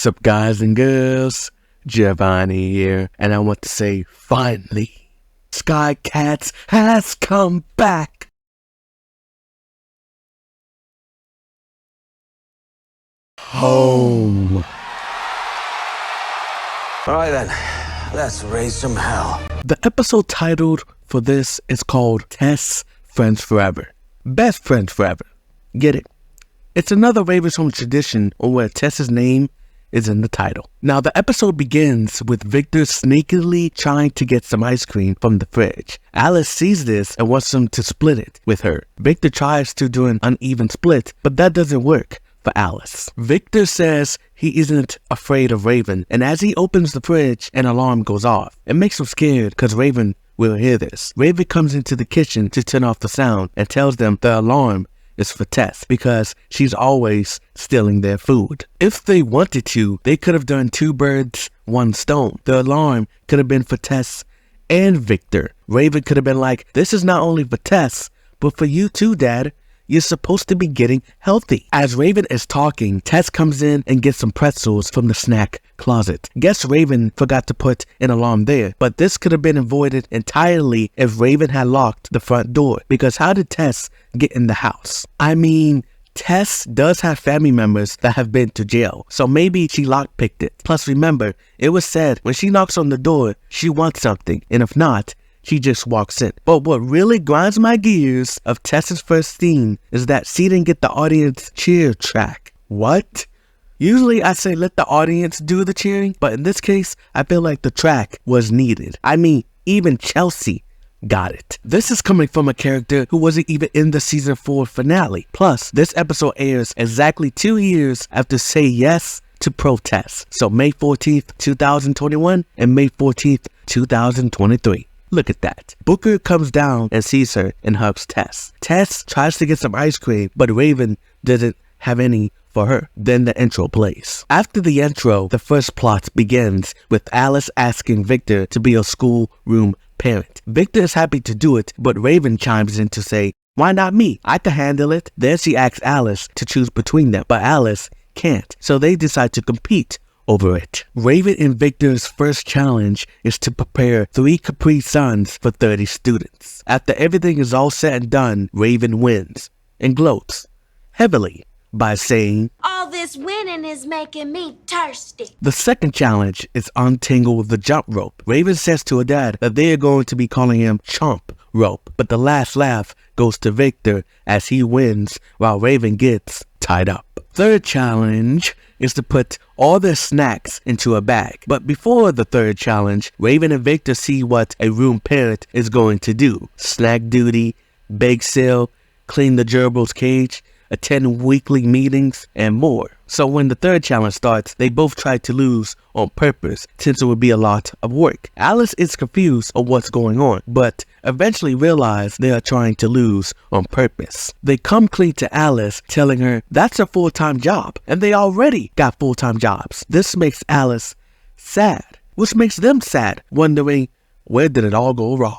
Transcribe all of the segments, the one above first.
What's up, guys and girls? Giovanni here, and I want to say, finally, Sky Katz has come back! Home. Alright then, let's raise some hell. The episode titled for this is called Tess Friends Forever. Best Friends Forever. Get it? It's another Raven's Home tradition where Tess's name is in the title. Now, the episode begins with Victor sneakily trying to get some ice cream from the fridge. Alice sees this and wants him to split it with her. Victor tries to do an uneven split, but that doesn't work for Alice. Victor says he isn't afraid of Raven, and as he opens the fridge, an alarm goes off. It makes him scared because Raven will hear this. Raven comes into the kitchen to turn off the sound and tells them the alarm is for Tess because she's always stealing their food. If they wanted to, they could have done two birds, one stone. The alarm could have been for Tess and Victor. Raven could have been like, this is not only for Tess, but for you too, Dad. You're supposed to be getting healthy. As Raven is talking, Tess comes in and gets some pretzels from the snack closet. Guess Raven forgot to put an alarm there, but this could have been avoided entirely if Raven had locked the front door, because how did Tess get in the house? I mean, Tess does have family members that have been to jail, so maybe she lockpicked it. Plus remember, it was said when she knocks on the door, she wants something, and if not, she just walks in. But what really grinds my gears of Tess's first scene is that she didn't get the audience cheer track. What? Usually I say let the audience do the cheering, but in this case, I feel like the track was needed. I mean, even Chelsea got it. This is coming from a character who wasn't even in the season 4 finale. Plus, this episode airs exactly 2 years after Say Yes to Protest. So May 14th, 2021 and May 14th, 2023. Look at that. Booker comes down and sees her and hugs Tess. Tess tries to get some ice cream, but Raven doesn't have any for her. Then the intro plays. After the intro, the first plot begins with Alice asking Victor to be a schoolroom parent. Victor is happy to do it, but Raven chimes in to say, why not me? I can handle it. Then she asks Alice to choose between them, but Alice can't. So they decide to compete over it. Raven and Victor's first challenge is to prepare 3 Capri Suns for 30 students. After everything is all said and done, Raven wins and gloats heavily by saying, all this winning is making me thirsty. The second challenge is untangle the jump rope. Raven says to her dad that they are going to be calling him Chomp Rope, but the last laugh goes to Victor as he wins while Raven gets tied up. Third challenge is to put all their snacks into a bag. But before the third challenge, Raven and Victor see what a room parent is going to do. Snack duty, bake sale, clean the gerbil's cage, attend weekly meetings, and more. So when the third challenge starts, they both try to lose on purpose since it would be a lot of work. Alice is confused on what's going on, but eventually realize they are trying to lose on purpose. They come clean to Alice, telling her that's a full-time job, and they already got full-time jobs. This makes Alice sad, which makes them sad, wondering where did it all go wrong.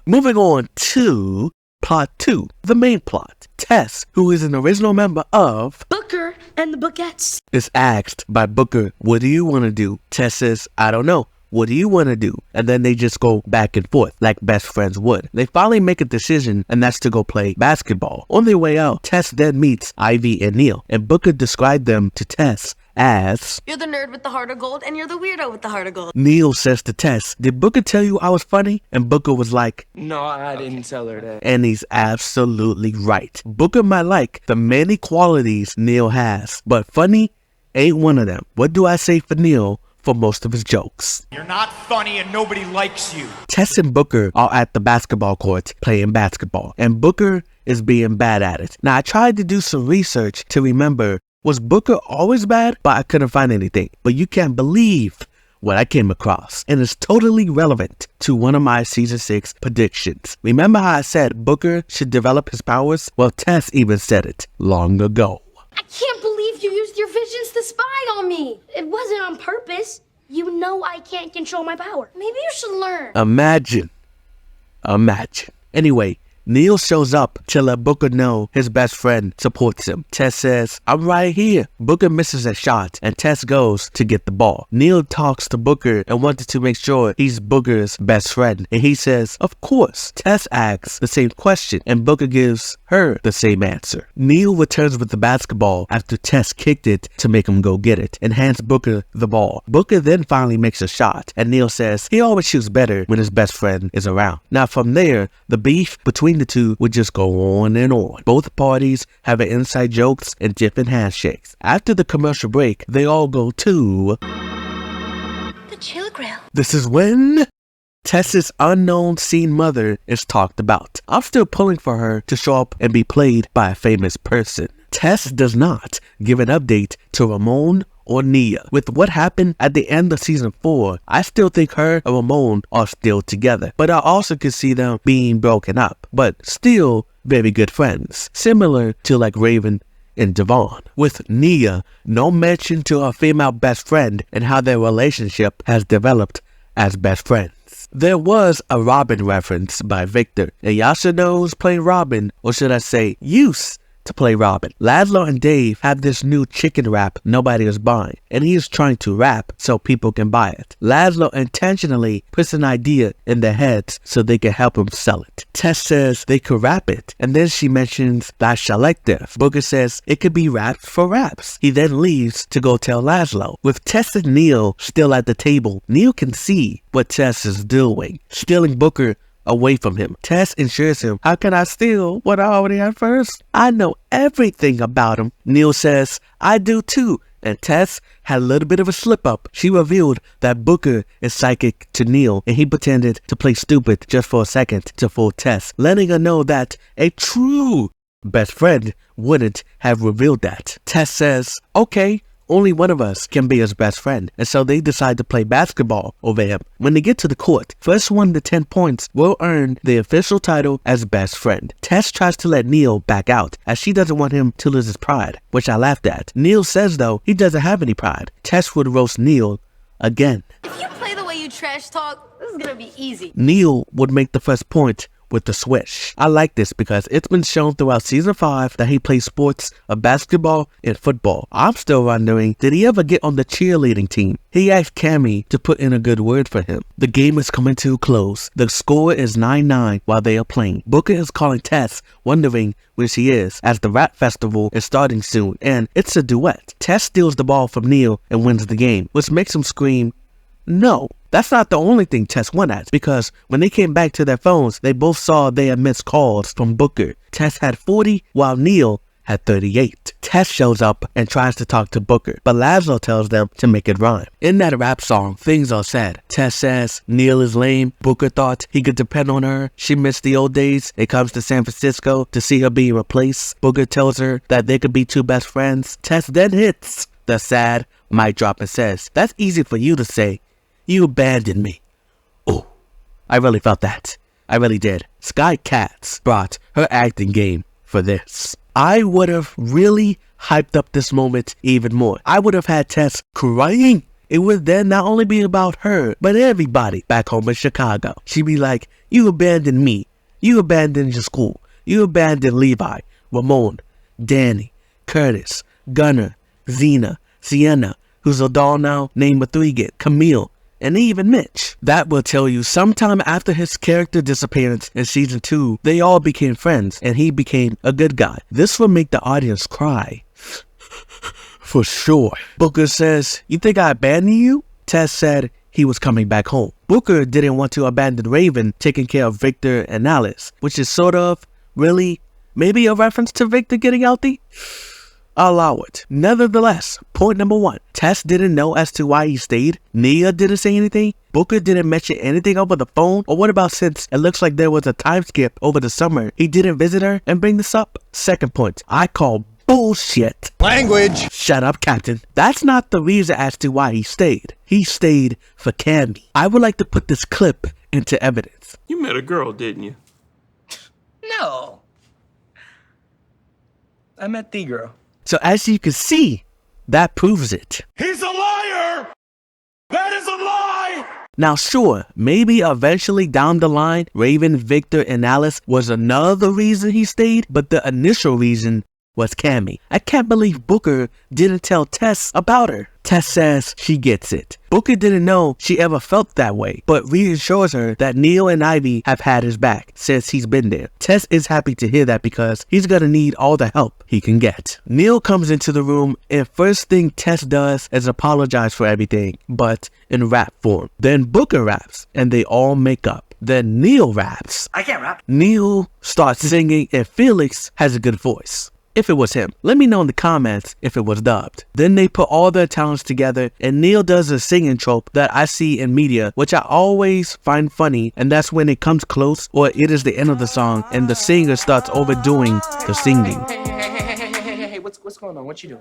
Moving on to Plot 2, the main plot. Tess, who is an original member of Booker and the Bookettes, is asked by Booker, what do you want to do? Tess says, I don't know. What do you want to do? And then they just go back and forth like best friends would. They finally make a decision, and that's to go play basketball. On their way out, Tess then meets Ivy and Neil, and Booker described them to Tess as, you're the nerd with the heart of gold and you're the weirdo with the heart of gold. Neil says to Tess, did Booker tell you I was funny? And Booker was like, No, I didn't tell her that. and he's absolutely right. Booker might like the many qualities Neil has, but funny ain't one of them. What do I say for Neil for most of his jokes? You're not funny and nobody likes you. Tess and Booker are at the basketball court playing basketball, and Booker is being bad at it. Now, I tried to do some research to remember, was Booker always bad? But I couldn't find anything. But you can't believe what I came across, and it's totally relevant to one of my season 6 predictions. Remember how I said Booker should develop his powers? Well, Tess even said it long ago. I can't believe you used your visions to spy on me. It wasn't on purpose. You know I can't control my power. Maybe you should learn. Imagine. Anyway, Neil shows up to let Booker know his best friend supports him. Tess says, "I'm right here." Booker misses a shot and Tess goes to get the ball. Neil talks to Booker and wanted to make sure he's Booker's best friend, and he says, "Of course." Tess asks the same question and Booker gives her the same answer. Neil returns with the basketball after Tess kicked it to make him go get it and hands Booker the ball. Booker then finally makes a shot and Neil says he always shoots better when his best friend is around. Now from there, the beef between the two would just go on and on. Both parties having inside jokes and different handshakes. After the commercial break, they all go to The Chill Grill. this is when Tess's unknown scene mother is talked about. I'm still pulling for her to show up and be played by a famous person. Tess does not give an update to Ramon or Nia. With what happened at the end of season 4, I still think her and Ramon are still together. But I also could see them being broken up, but still very good friends. Similar to like Raven and Devon. With Nia, no mention to her female best friend and how their relationship has developed as best friends. There was a Robin reference by Victor, and y'all should know who's playing Robin, or should I say, used to play Robin. Laszlo and Dave have this new chicken wrap nobody is buying, and he is trying to rap so people can buy it. Laszlo intentionally puts an idea in their heads so they can help him sell it. Tess says they could wrap it, and then she mentions that selective. Booker says it could be wrapped for raps. He then leaves to go tell Laszlo. With Tess and Neil still at the table, Neil can see what Tess is doing, stealing Booker away from him. Tess assures him, "How can I steal what I already had first? I know everything about him." Neil says, "I do too." And Tess had a little bit of a slip up. She revealed that Booker is psychic to Neil, and he pretended to play stupid just for a second to fool Tess, letting her know that a true best friend wouldn't have revealed that. Tess says, "Okay, only one of us can be his best friend," and so they decide to play basketball over him. When they get to the court, first 1 to 10 points will earn the official title as best friend. Tess tries to let Neil back out as she doesn't want him to lose his pride, which I laughed at. Neil says though he doesn't have any pride. Tess would roast Neil again. If you play the way you trash talk, this is gonna be easy. Neil would make the first point with the swish. I like this because it's been shown throughout season 5 that he plays sports of basketball and football. I'm still wondering, did he ever get on the cheerleading team? He asked Cammy to put in a good word for him. The game is coming to a close. The score is 9-9 while they are playing. Booker is calling Tess, wondering where she is, as the rap festival is starting soon, and it's a duet. Tess steals the ball from Neil and wins the game, which makes him scream, "No." That's not the only thing Tess won at, because when they came back to their phones, they both saw they had missed calls from Booker. Tess had 40 while Neil had 38. Tess shows up and tries to talk to Booker, but Laszlo tells them to make it rhyme. In that rap song, things are said. Tess says Neil is lame. Booker thought he could depend on her. She missed the old days. It comes to San Francisco to see her being replaced. Booker tells her that they could be two best friends. Tess then hits the sad mic drop and says, "That's easy for you to say. You abandoned me." Oh, I really felt that. I really did. Sky Katz brought her acting game for this. I would have really hyped up this moment even more. I would have had Tess crying. It would then not only be about her, but everybody back home in Chicago. She'd be like, "You abandoned me. You abandoned your school. You abandoned Levi, Ramon, Danny, Curtis, Gunnar, Xena, Sienna, who's a doll now, named Rodriguez, Camille, and even Mitch." That will tell you sometime after his character disappearance in season 2, they all became friends and he became a good guy. This will make the audience cry. For sure. Booker says, "You think I abandoned you?" Tess said he was coming back home. Booker didn't want to abandon Raven taking care of Victor and Alice, which is sort of, really, maybe a reference to Victor getting healthy? I'll allow it. Nevertheless, point number 1. Tess didn't know as to why he stayed. Nia didn't say anything. Booker didn't mention anything over the phone. Or what about since it looks like there was a time skip over the summer, he didn't visit her and bring this up? Second point, I call bullshit. Language. Shut up, Captain. That's not the reason as to why he stayed. He stayed for Cammy. I would like to put this clip into evidence. You met a girl, didn't you? No. I met the girl. So as you can see, that proves it. He's a liar! That is a lie! Now sure, maybe eventually down the line, Raven, Victor, and Alice was another reason he stayed, but the initial reason was Cammy. I can't believe Booker didn't tell Tess about her. Tess says she gets it. Booker didn't know she ever felt that way, but reassures her that Neil and Ivy have had his back since he's been there. Tess is happy to hear that because he's gonna need all the help he can get. Neil comes into the room and first thing Tess does is apologize for everything, but in rap form. Then Booker raps and they all make up. Then Neil raps. I can't rap. Neil starts singing and Felix has a good voice. If it was him, let me know in the comments if it was dubbed. Then they put all their talents together and Neil does a singing trope that I see in media, which I always find funny, and that's when it comes close or it is the end of the song and the singer starts overdoing the singing. Hey, what's going on? What you doing?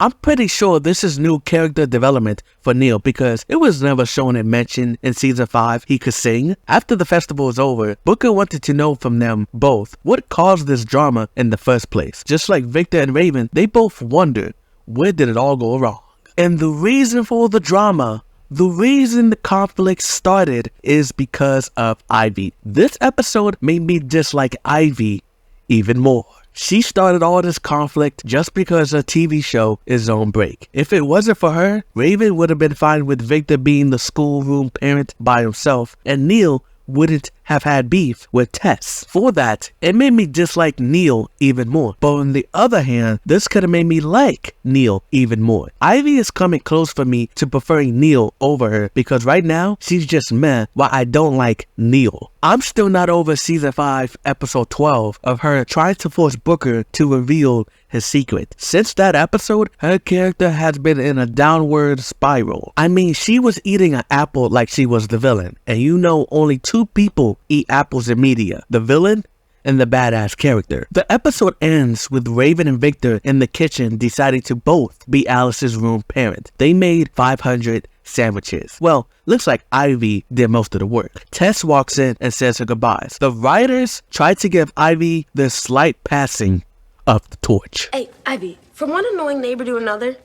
I'm pretty sure this is new character development for Neil because it was never shown and mentioned in season 5 he could sing. After the festival was over, Booker wanted to know from them both what caused this drama in the first place. Just like Victor and Raven, they both wondered, where did it all go wrong? And the reason for the drama, the reason the conflict started is because of Ivy. This episode made me dislike Ivy even more. She started all this conflict just because her TV show is on break. If it wasn't for her, Raven would have been fine with Victor being the schoolroom parent by himself, and Neil wouldn't have had beef with Tess. For that, it made me dislike Neil even more. But on the other hand, this could have made me like Neil even more. Ivy is coming close for me to preferring Neil over her because right now, she's just meh while I don't like Neil. I'm still not over season 5 episode 12 of her trying to force Booker to reveal his secret. Since that episode, her character has been in a downward spiral. I mean, she was eating an apple like she was the villain. And you know only 2 people eat apples in media. The villain and the badass character. The episode ends with Raven and Victor in the kitchen deciding to both be Alice's room parent. They made 500 sandwiches. Well, looks like Ivy did most of the work. Tess walks in and says her goodbyes. The writers tried to give Ivy the slight passing of the torch. Hey, Ivy, from one annoying neighbor to another,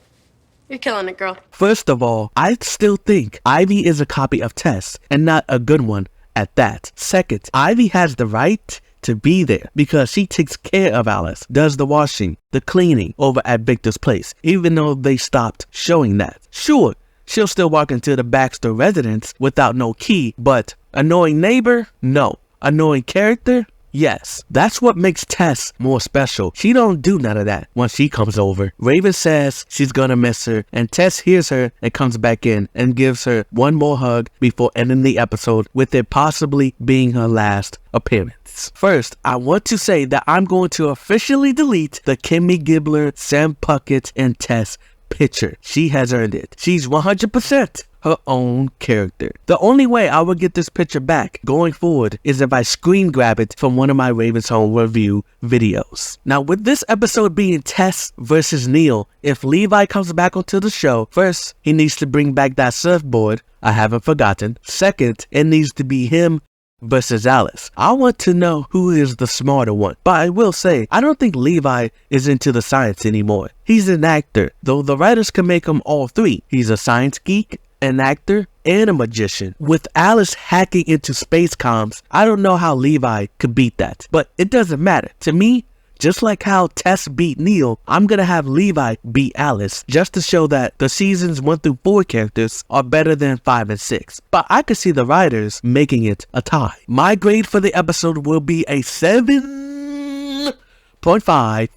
you're killing it, girl. First of all, I still think Ivy is a copy of Tess and not a good one at that. Second, Ivy has the right to be there because she takes care of Alice, does the washing, the cleaning over at Victor's place, even though they stopped showing that. Sure, she'll still walk into the Baxter residence without no key, but annoying neighbor? No. Annoying character? Yes. That's what makes Tess more special. She don't do none of that once she comes over. Raven says she's gonna miss her, and Tess hears her and comes back in and gives her one more hug before ending the episode, with it possibly being her last appearance. First, I want to say that I'm going to officially delete the Kimmy Gibbler, Sam Puckett, and Tess picture. She has earned it. She's 100% her own character. The only way I will get this picture back going forward is if I screen grab it from one of my Raven's Home review videos. Now, with this episode being Tess versus Neil, if Levi comes back onto the show, first, he needs to bring back that surfboard. I haven't forgotten. Second, it needs to be him versus Alice. I want to know who is the smarter one. But I will say, I don't think Levi is into the science anymore. He's an actor, though the writers can make him all 3. He's a science geek, an actor, and a magician. With Alice hacking into space comms, I don't know how Levi could beat that. But it doesn't matter. To me, just like how Tess beat Neil, I'm gonna have Levi beat Alice just to show that the seasons 1 through 4 characters are better than 5 and 6. But I could see the writers making it a tie. My grade for the episode will be a 7.5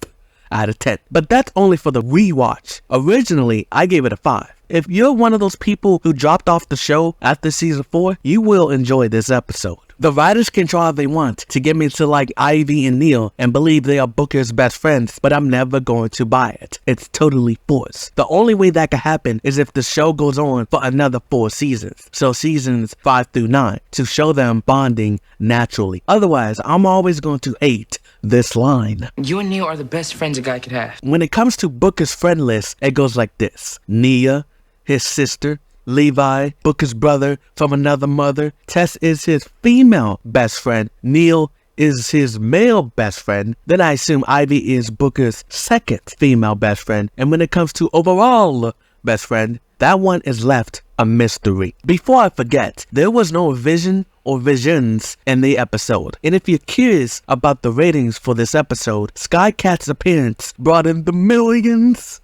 out of 10. But that's only for the rewatch. Originally, I gave it a 5. If you're one of those people who dropped off the show after season 4, you will enjoy this episode. The writers can try all they want to get me to like Ivy and Neil and believe they are Booker's best friends, but I'm never going to buy it. It's totally forced. The only way that could happen is if the show goes on for another 4 seasons. So seasons 5 through 9 to show them bonding naturally. Otherwise, I'm always going to hate this line. You and Neil are the best friends a guy could have. When it comes to Booker's friend list, it goes like this. Nia, his sister, Levi, Booker's brother from another mother. Tess is his female best friend. Neil is his male best friend. Then I assume Ivy is Booker's second female best friend. And when it comes to overall best friend, That one is left a mystery. Before I forget, there was no vision or visions in the episode. And if you're curious about the ratings for this episode, Sky Katz's appearance brought in the millions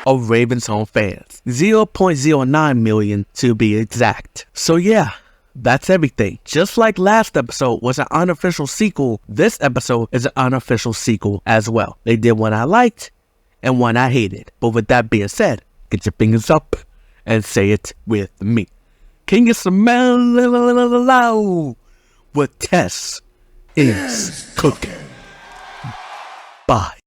of Raven's Home fans. 0.09 million to be exact. So yeah, that's everything. Just like last episode was an unofficial sequel, this episode is an unofficial sequel as well. They did one I liked and one I hated. But with that being said, get your fingers up and say it with me. Can you smell what Tess is cooking? Bye.